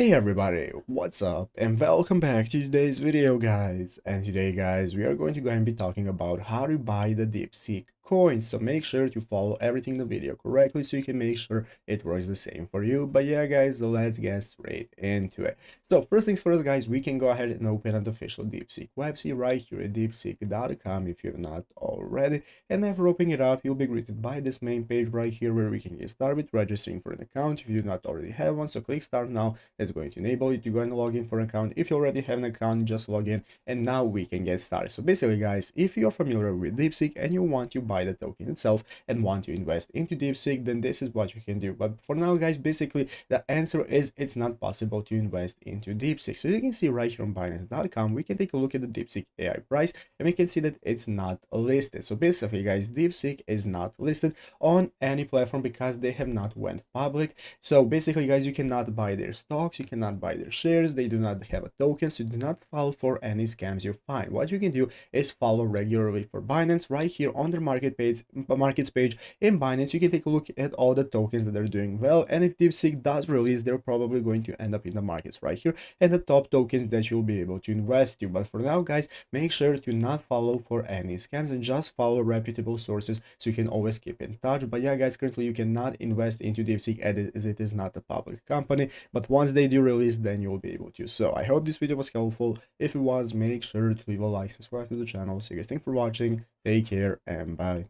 Hey everybody, what's up and welcome back to today's video guys. And today guys we are going to go and be talking about how to buy the Deepseek coins, so make sure to follow everything in the video correctly so you can make sure it works the same for you. But yeah guys, so let's get straight into it. So first things first guys, we can go ahead and open an official Deepseek website right here at deepseek.com if you're not already. And after opening it up, you'll be greeted by this main page right here where we can get started with registering for an account if you do not already have one. So click start now. That's going to enable you to go and log in for an account. If you already have an account, just log in and now we can get started. So basically guys, if you're familiar with Deepseek and you want to buy the token itself and want to invest into Deepseek, then this is what you can do. But for now guys, basically the answer is it's not possible to invest into Deepseek. So you can see right here on Binance.com, we can take a look at the Deepseek AI price and we can see that it's not listed. So basically guys, Deepseek is not listed on any platform because they have not went public. So basically guys, you cannot buy their stocks, you cannot buy their shares, they do not have a token, so do not fall for any scams you find. What you can do is follow regularly for Binance right here on their markets page in Binance. You can take a look at all the tokens that are doing well, and if Deepseek does release, they're probably going to end up in the markets right here and the top tokens that you'll be able to invest to. But for now guys, make sure to not follow for any scams and just follow reputable sources so you can always keep in touch. But yeah guys, currently you cannot invest into Deepseek as it is not a public company, but once they do release, then you'll be able to. So I hope this video was helpful. If it was, make sure to leave a like, subscribe to the channel. So you guys, thanks for watching, take care and bye.